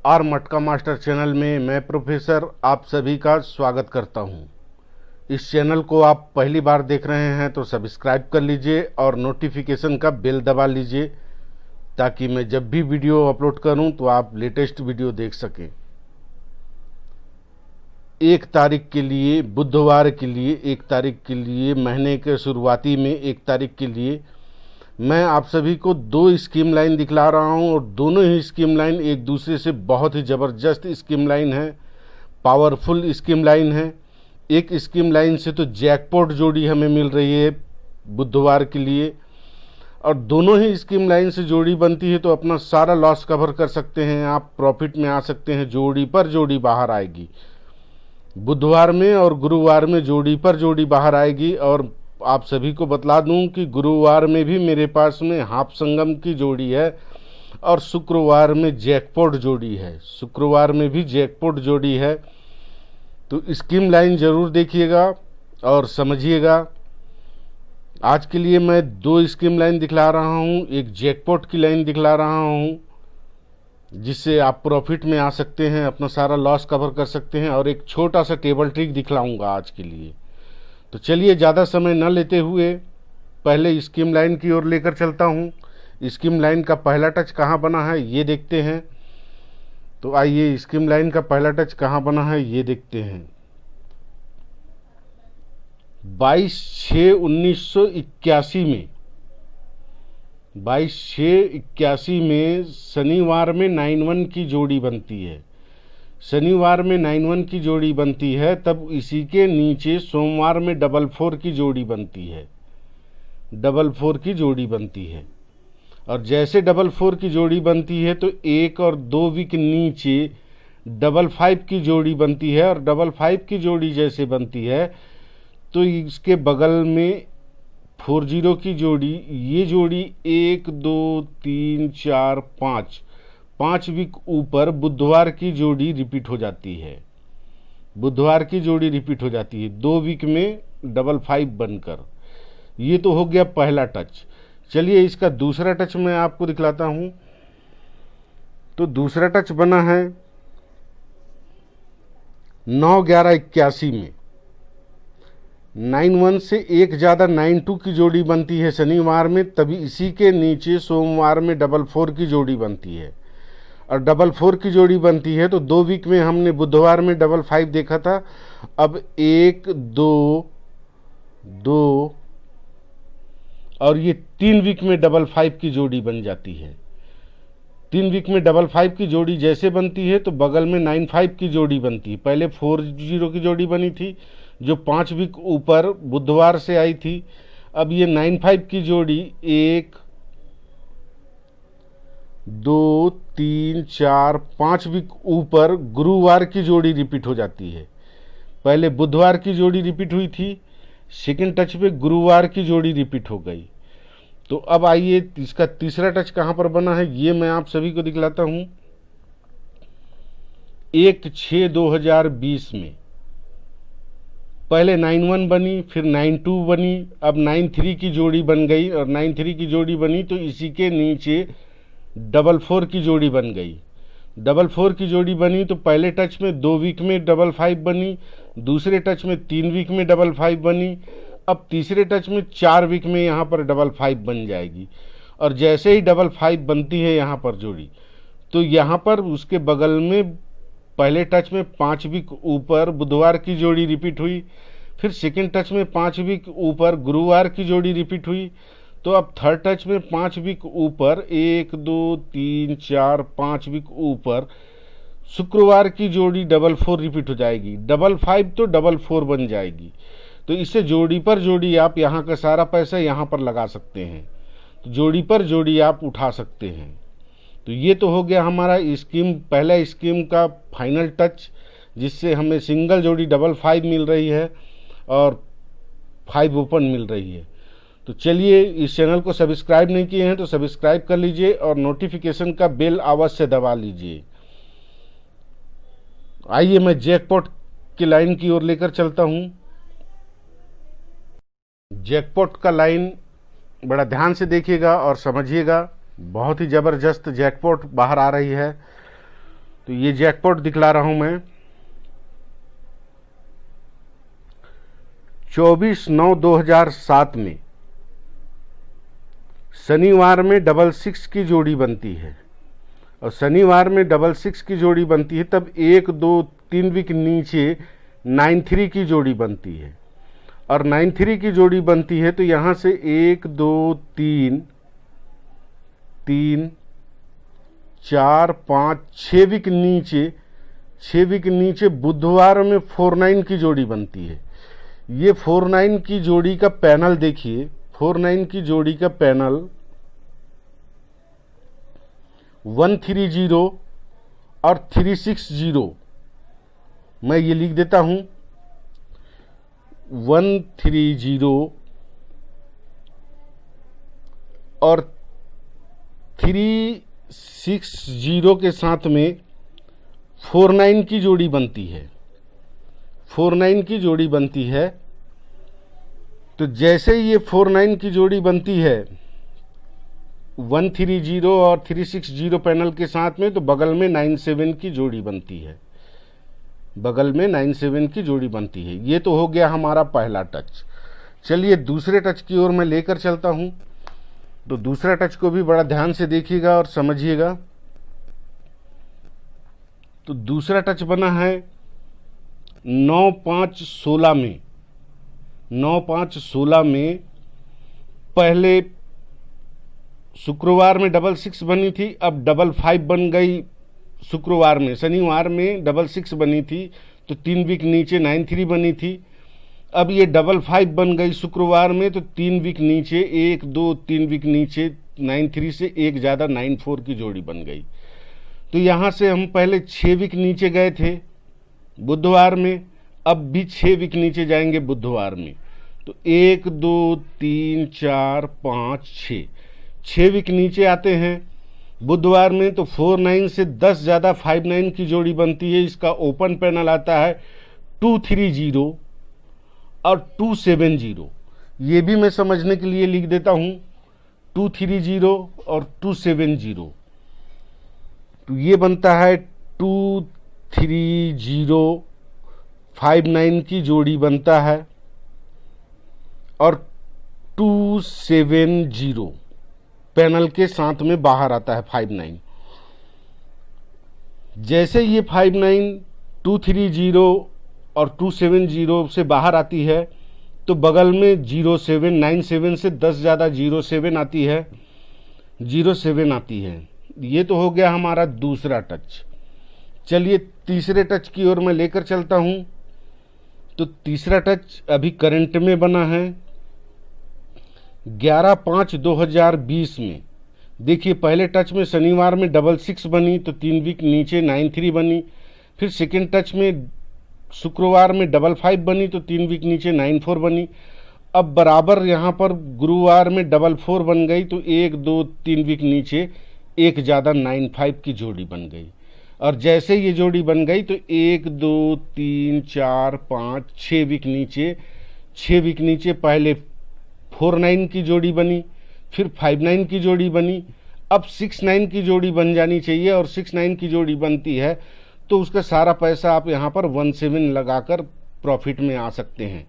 Are मटका master channel में मैं प्रोफेसर आप सभी का स्वागत करता हूं। इस चैनल को आप पहली बार देख रहे हैं तो सब्सक्राइब कर लीजिए और नोटिफिकेशन का बेल दबा लीजिए ताकि मैं जब भी वीडियो अपलोड करूं तो आप लेटेस्ट वीडियो देख सकें। 1 तारीख के लिए, बुधवार के लिए, 1 तारीख के लिए, महीने के शुरुआती में 1 तारीख के लिए मैं आप सभी को 2 स्कीम लाइन दिखला रहा हूं और दोनों ही स्कीम लाइन एक दूसरे से बहुत ही ज़बरदस्त स्कीम लाइन है, पावरफुल स्कीम लाइन है। एक स्कीम लाइन से तो जैकपॉट जोड़ी हमें मिल रही है बुधवार के लिए, और दोनों ही स्कीम लाइन से जोड़ी बनती है तो अपना सारा लॉस कवर कर सकते हैं, आप प्रॉफिट में आ सकते हैं। जोड़ी पर जोड़ी बाहर आएगी बुधवार में और गुरुवार में, जोड़ी पर जोड़ी बाहर आएगी। और आप सभी को बतला दूं कि गुरुवार में भी मेरे पास में हाफ संगम की जोड़ी है और शुक्रवार में जैकपॉट जोड़ी है, शुक्रवार में भी जैकपॉट जोड़ी है। तो स्कीम लाइन ज़रूर देखिएगा और समझिएगा। आज के लिए मैं 2 स्कीम लाइन दिखला रहा हूं, एक जैकपॉट की लाइन दिखला रहा हूं जिससे आप प्रॉफिट में आ सकते हैं, अपना सारा लॉस कवर कर सकते हैं, और एक छोटा सा टेबल ट्रिक दिखलाऊंगा आज के लिए। तो चलिए ज़्यादा समय न लेते हुए पहले स्कीम लाइन की ओर लेकर चलता हूँ। स्कीम लाइन का पहला टच कहाँ बना है ये देखते हैं। तो आइए स्कीम लाइन का पहला टच कहाँ बना है ये देखते हैं। 22/6/1981 में, 22/6/81 में शनिवार में 9-1 की जोड़ी बनती है। शनिवार में 9-1 की जोड़ी बनती है, तब इसी के नीचे सोमवार में 4-4 की जोड़ी बनती है, 4-4 की जोड़ी बनती है। और जैसे 4-4 की जोड़ी बनती है तो 1 और 2 वीक नीचे 5-5 की जोड़ी बनती है, और 5-5 की जोड़ी जैसे बनती है तो इसके बगल में 40 की जोड़ी, ये जोड़ी 1 2 3 4 5 वीक ऊपर बुधवार की जोड़ी रिपीट हो जाती है, बुधवार की जोड़ी रिपीट हो जाती है 2 वीक में 5-5 बनकर। ये तो हो गया पहला टच। चलिए इसका दूसरा टच मैं आपको दिखलाता हूं। तो दूसरा टच बना है 9/11/81 में। 9-1 से एक ज़्यादा 9-2 की जोड़ी बनती है शनिवार में, तभी इसी के नीचे सोमवार में 4-4 की जोड़ी बनती है, और 4-4 की जोड़ी बनती है तो 2 वीक में हमने बुधवार में 5-5 देखा था। अब 1 2 2 और ये 3 वीक में 5-5 की जोड़ी बन जाती है। 3 वीक में 5-5 की जोड़ी जैसे बनती है तो बगल में 9-5 की जोड़ी बनती है। पहले 40 की जोड़ी बनी थी जो 5 वीक ऊपर बुधवार से आई थी। अब ये 9-5 की जोड़ी 1 2 3 4 5 वीक ऊपर गुरुवार की जोड़ी रिपीट हो जाती है। पहले बुधवार की जोड़ी रिपीट हुई थी, सेकेंड टच पे गुरुवार की जोड़ी रिपीट हो गई। तो अब आइए इसका तीसरा टच कहां पर बना है ये मैं आप सभी को दिखलाता हूं। 1/6/2020 में पहले 9-1 बनी, फिर 9-2 बनी, अब 9-3 की जोड़ी बन गई, और 9-3 की जोड़ी बनी तो इसी के नीचे 4-4 की जोड़ी बन गई। 4-4 की जोड़ी बनी तो पहले टच में 2 वीक में 5-5 बनी, दूसरे टच में 3 वीक में 5-5 बनी, अब तीसरे टच में 4 वीक में यहाँ पर 5-5 बन जाएगी। और जैसे ही 5-5 बनती है यहाँ पर जोड़ी, तो यहाँ पर उसके बगल में पहले टच में 5 वीक ऊपर बुधवार की जोड़ी रिपीट हुई, फिर सेकेंड टच में 5 वीक ऊपर गुरुवार की जोड़ी रिपीट हुई। तो अब थर्ड टच में 5 वीक ऊपर 1 2 3 4 5 वीक ऊपर शुक्रवार की जोड़ी 4-4 रिपीट हो जाएगी, 5-5 तो 4-4 बन जाएगी। तो इससे जोड़ी पर जोड़ी आप यहाँ का सारा पैसा यहाँ पर लगा सकते हैं, तो जोड़ी पर जोड़ी आप उठा सकते हैं। तो ये तो हो गया हमारा स्कीम, पहला स्कीम का फाइनल टच, जिससे हमें सिंगल जोड़ी 5-5 मिल रही है और 5 ओपन मिल रही है। तो चलिए, इस चैनल को सब्सक्राइब नहीं किए हैं तो सब्सक्राइब कर लीजिए और नोटिफिकेशन का बेल अवश्य दबा लीजिए। आइए मैं जैकपॉट की लाइन की ओर लेकर चलता हूं। जैकपॉट का लाइन बड़ा ध्यान से देखिएगा और समझिएगा, बहुत ही ज़बरदस्त जैकपॉट बाहर आ रही है। तो ये जैकपॉट दिखला रहा हूं मैं। 24/9/2007 में शनिवार में 66 की जोड़ी बनती है, और शनिवार में 66 की जोड़ी बनती है तब 1 2 3 वीक नीचे 93 की जोड़ी बनती है, और 93 की जोड़ी बनती है तो यहाँ से 1 2 3 3 4 5 6 वीक नीचे बुधवार में 49 की जोड़ी बनती है। ये 49 की जोड़ी का पैनल देखिए, 49 की जोड़ी का पैनल 130 और 360, मैं ये लिख देता हूं 130 और 360 के साथ में 49 की जोड़ी बनती है, 49 की जोड़ी बनती है। तो जैसे ये 49 की जोड़ी बनती है 130 और 360 पैनल के साथ में, तो बगल में 97 की जोड़ी बनती है, बगल में 97 की जोड़ी बनती है। ये तो हो गया हमारा पहला टच। चलिए दूसरे टच की ओर मैं लेकर चलता हूं। तो दूसरा टच को भी बड़ा ध्यान से देखिएगा और समझिएगा। तो दूसरा टच बना है 9/5/16 में। 9/5/16 में पहले शुक्रवार में 66 बनी थी, अब 55 बन गई शुक्रवार में। शनिवार में 66 बनी थी तो 3 वीक नीचे 93 बनी थी। अब ये 55 बन गई शुक्रवार में, तो 3 वीक नीचे 1 2 3 वीक नीचे 93 से एक ज़्यादा 94 की जोड़ी बन गई। तो यहाँ से हम पहले 6 वीक नीचे गए थे बुधवार में, अब भी 6 वीक नीचे जाएंगे बुधवार में। तो 1 2 3 4 5 6 वीक नीचे आते हैं बुधवार में। तो 49 से 10 ज़्यादा 59 की जोड़ी बनती है। इसका ओपन पैनल आता है 230 और 270। ये भी मैं समझने के लिए लिख देता हूं 230 और 270। तो ये बनता है 230 59 की जोड़ी बनता है, और 270 पैनल के साथ में बाहर आता है 59। जैसे ये 59 230 और 270 से बाहर आती है तो बगल में 0797 से 10 ज़्यादा 07 आती है, 07 आती है। ये तो हो गया हमारा दूसरा टच। चलिए तीसरे टच की ओर मैं लेकर चलता हूं। तो तीसरा टच अभी करंट में बना है 11/5/2020 में। देखिए पहले टच में शनिवार में 66 बनी तो 3 वीक नीचे 93 बनी। फिर सेकेंड टच में शुक्रवार में 55 बनी तो 3 वीक नीचे 94 बनी। अब बराबर यहाँ पर गुरुवार में 44 बन गई तो 1 2 3 वीक नीचे एक ज़्यादा 95 की जोड़ी बन गई। और जैसे ये जोड़ी बन गई तो 1 2 3 4 5 6 वीक नीचे पहले 49 की जोड़ी बनी, फिर 59 की जोड़ी बनी। अब 69 की जोड़ी बन जानी चाहिए, और 69 की जोड़ी बनती है तो उसका सारा पैसा आप यहाँ पर 17 लगाकर प्रॉफिट में आ सकते हैं।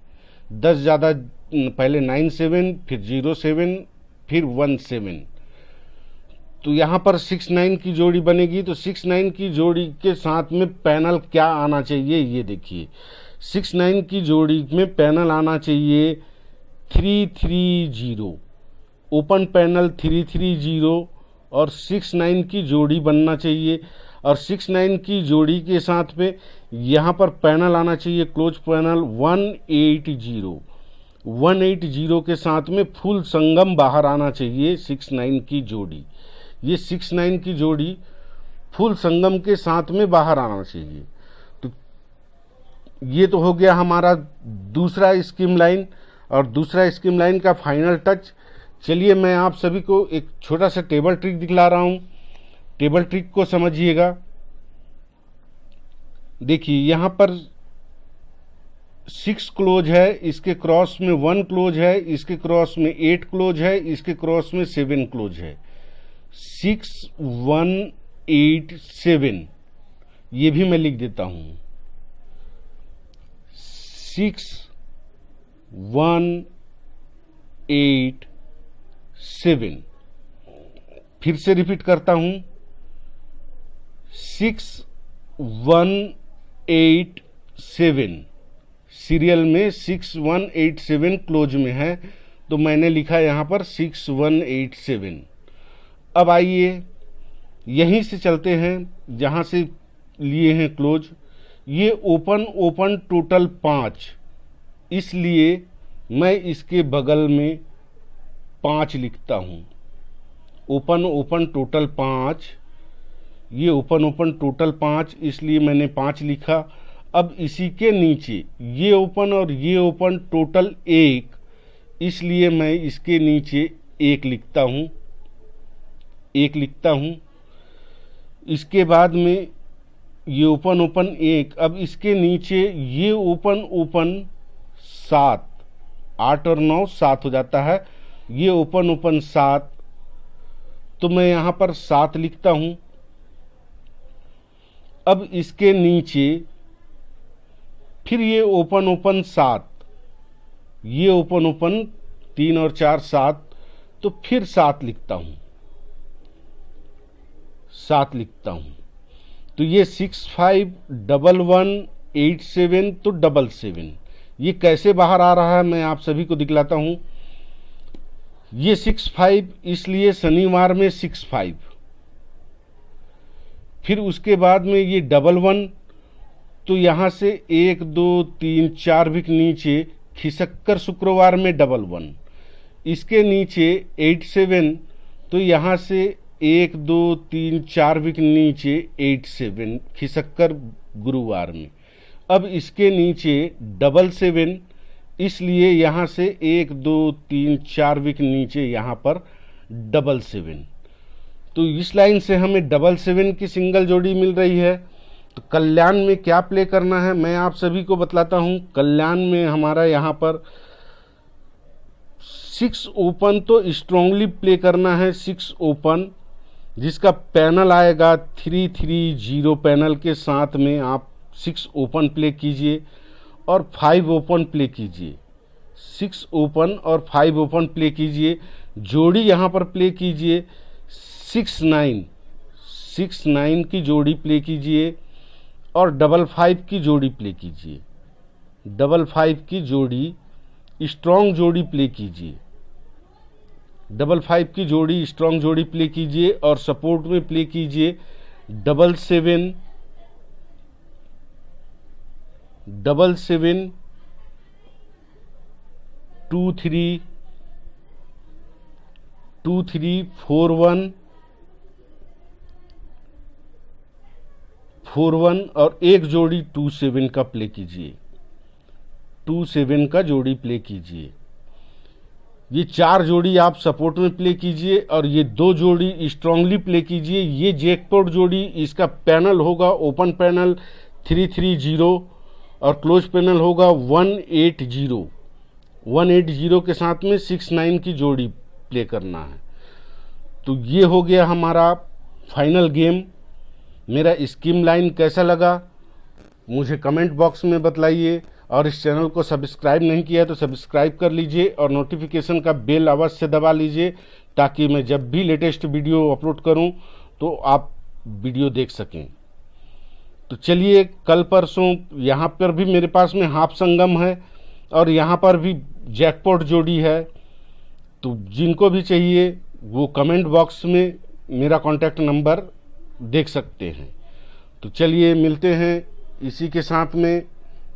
10 ज़्यादा पहले 97, फिर 07, फिर 17। तो यहाँ पर 69 की जोड़ी बनेगी। तो 69 की जोड़ी के साथ में पैनल क्या आना चाहिए ये देखिए। 69 की जोड़ी में पैनल आना चाहिए 330, ओपन पैनल 330 और 69 की जोड़ी बनना चाहिए। और 69 की जोड़ी के साथ में यहाँ पर पैनल आना चाहिए क्लोज पैनल 180 के साथ में फुल संगम बाहर आना चाहिए 69 की जोड़ी। ये 69 की जोड़ी फुल संगम के साथ में बाहर आना चाहिए। तो ये तो हो गया हमारा दूसरा स्कीम लाइन, और दूसरा स्कीम लाइन का फाइनल टच। चलिए मैं आप सभी को एक छोटा सा टेबल ट्रिक दिखला रहा हूँ। टेबल ट्रिक को समझिएगा। देखिए यहाँ पर 6 क्लोज है, इसके क्रॉस में 1 क्लोज है, इसके क्रॉस में 8 क्लोज है, इसके क्रॉस में 7 क्लोज है। 6 1 8 7। ये भी मैं लिख देता हूँ 6187। फिर से रिपीट करता हूँ 6187। सीरियल में 6187 क्लोज में है, तो मैंने लिखा यहाँ पर 6187। अब आइए यहीं से चलते हैं जहाँ से लिए हैं क्लोज। ये ओपन टोटल 5, इसलिए मैं इसके बगल में 5 लिखता हूँ। ओपन टोटल 5, ये ओपन टोटल 5, इसलिए मैंने 5 लिखा। अब इसी के नीचे ये ओपन और ये ओपन टोटल 1, इसलिए मैं इसके नीचे 1 लिखता हूँ, 1 लिखता हूँ। इसके बाद में ये ओपन 1, अब इसके नीचे ये ओपन 7, 8 और 9 7 हो जाता है। ये ओपन 7, तो मैं यहाँ पर 7 लिखता हूँ। अब इसके नीचे फिर ये ओपन 7, ये ओपन 3 और 4 7, तो फिर 7 लिखता हूँ, 7 लिखता हूँ। तो ये 651187 तो 77। ये कैसे बाहर आ रहा है मैं आप सभी को दिखलाता हूँ। ये 65, इसलिए शनिवार में 65। फिर उसके बाद में ये 11, तो यहाँ से 1 2 3 4 विक नीचे खिसक कर शुक्रवार में 11। इसके नीचे 87, तो यहाँ से 1 2 3 4 विक नीचे 87 खिसक कर गुरुवार में। अब इसके नीचे 77, इसलिए यहाँ से 1 2 3 4 विक नीचे यहाँ पर 77। तो इस लाइन से हमें 77 की सिंगल जोड़ी मिल रही है। तो कल्याण में क्या प्ले करना है मैं आप सभी को बतलाता हूँ। कल्याण में हमारा यहाँ पर 6 ओपन तो स्ट्रांगली प्ले करना है। 6 ओपन जिसका पैनल आएगा 330 पैनल के साथ में आप 6 ओपन प्ले कीजिए और 5 ओपन प्ले कीजिए। 6 ओपन और 5 ओपन प्ले कीजिए। जोड़ी यहाँ पर प्ले कीजिए 6-9 की जोड़ी प्ले कीजिए और 5-5 की जोड़ी प्ले कीजिए। 5-5 की जोड़ी स्ट्रॉन्ग जोड़ी प्ले कीजिए। 5-5 की जोड़ी स्ट्रॉन्ग जोड़ी प्ले कीजिए और सपोर्ट में प्ले कीजिए 7-7 2-3 4-1 और एक जोड़ी 2-7 का प्ले कीजिए। 2-7 का जोड़ी प्ले कीजिए। ये 4 जोड़ी आप सपोर्ट में प्ले कीजिए और ये 2 जोड़ी स्ट्रांगली प्ले कीजिए। ये जैकपॉट जोड़ी, इसका पैनल होगा ओपन पैनल 330 और क्लोज पैनल होगा 180। 180 के साथ में 6-9 की जोड़ी प्ले करना है। तो ये हो गया हमारा फाइनल गेम। मेरा स्कीम लाइन कैसा लगा मुझे कमेंट बॉक्स में बतलाइए और इस चैनल को सब्सक्राइब नहीं किया तो सब्सक्राइब कर लीजिए और नोटिफिकेशन का बेल अवश्य दबा लीजिए ताकि मैं जब भी लेटेस्ट वीडियो अपलोड करूं तो आप वीडियो देख सकें। तो चलिए कल परसों यहाँ पर भी मेरे पास में हाफ संगम है और यहाँ पर भी जैकपॉट जोड़ी है। तो जिनको भी चाहिए वो कमेंट बॉक्स में मेरा कॉन्टैक्ट नंबर देख सकते हैं। तो चलिए मिलते हैं इसी के साथ में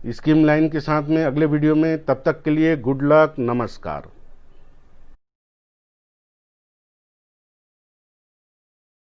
स्कीम लाइन के साथ में अगले वीडियो में। तब तक के लिए गुड लक, नमस्कार।